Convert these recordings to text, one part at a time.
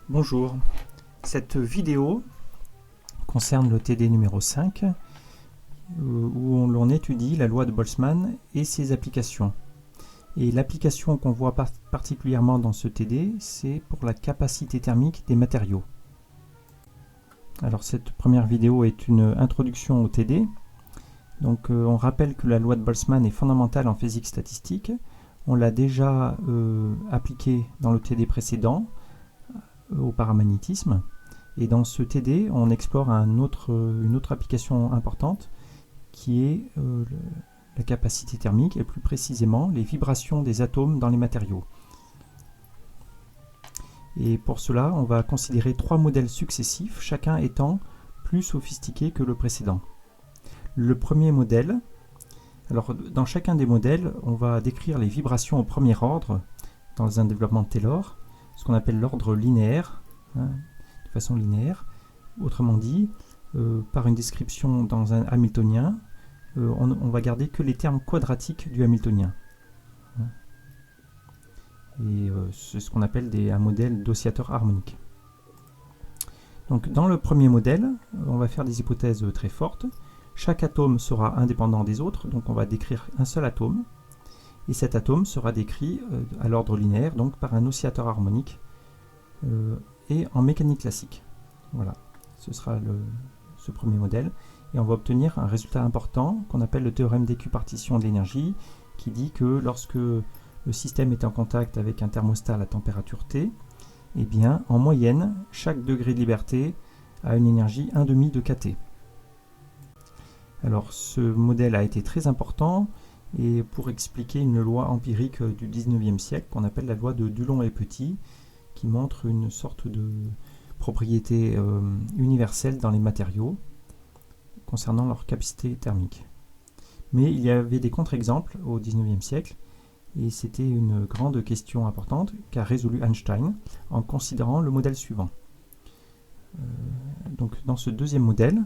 Bonjour, cette vidéo concerne le TD numéro 5 où l'on étudie la loi de Boltzmann et ses applications. Et l'application qu'on voit particulièrement dans ce TD, c'est pour la capacité thermique des matériaux. Alors cette première vidéo est une introduction au TD. Donc on rappelle que la loi de Boltzmann est fondamentale en physique statistique. On l'a déjà appliquée dans le TD précédent au paramagnétisme. Et dans ce TD, on explore une autre application importante qui est la capacité thermique et plus précisément les vibrations des atomes dans les matériaux. Et pour cela, on va considérer trois modèles successifs, chacun étant plus sophistiqué que le précédent. Le premier modèle, alors dans chacun des modèles, on va décrire les vibrations au premier ordre dans un développement de Taylor, ce qu'on appelle l'ordre linéaire, de façon linéaire. Autrement dit, par une description dans un hamiltonien, on va garder que les termes quadratiques du hamiltonien. Et c'est ce qu'on appelle un modèle d'oscillateur harmonique. Donc dans le premier modèle, on va faire des hypothèses très fortes. Chaque atome sera indépendant des autres, donc on va décrire un seul atome. Et cet atome sera décrit à l'ordre linéaire, donc par un oscillateur harmonique et en mécanique classique. Voilà, ce sera ce premier modèle. Et on va obtenir un résultat important qu'on appelle le théorème d'équipartition de l'énergie, qui dit que lorsque le système est en contact avec un thermostat à la température T, eh bien, en moyenne, chaque degré de liberté a une énergie 1,5 de kT. Alors, ce modèle a été très important et pour expliquer une loi empirique du 19e siècle qu'on appelle la loi de Dulong et Petit, qui montre une sorte de propriété universelle dans les matériaux concernant leur capacité thermique. Mais il y avait des contre-exemples au 19e siècle et c'était une grande question importante qu'a résolu Einstein en considérant le modèle suivant. Donc dans ce deuxième modèle,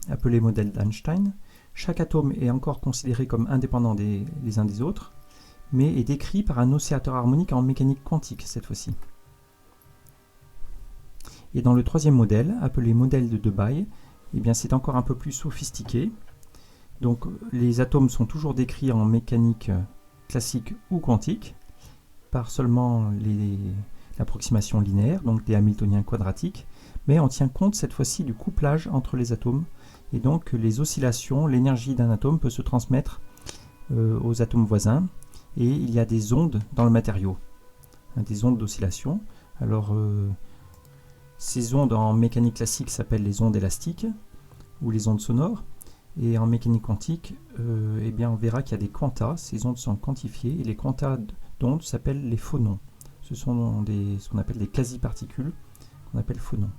appelé modèle d'Einstein, chaque atome est encore considéré comme indépendant les uns des autres, mais est décrit par un oscillateur harmonique en mécanique quantique cette fois-ci. Et dans le troisième modèle, appelé modèle de Debye, eh bien c'est encore un peu plus sophistiqué. Donc les atomes sont toujours décrits en mécanique classique ou quantique, par seulement l'approximation linéaire, donc des hamiltoniens quadratiques, mais on tient compte cette fois-ci du couplage entre les atomes, et donc les oscillations, l'énergie d'un atome peut se transmettre aux atomes voisins, et il y a des ondes dans le matériau, des ondes d'oscillation. Alors ces ondes en mécanique classique s'appellent les ondes élastiques, ou les ondes sonores, et en mécanique quantique, eh bien on verra qu'il y a des quantas, ces ondes sont quantifiées, et les quantas d'ondes s'appellent les phonons. Ce sont ce qu'on appelle des quasi-particules, qu'on appelle phonons.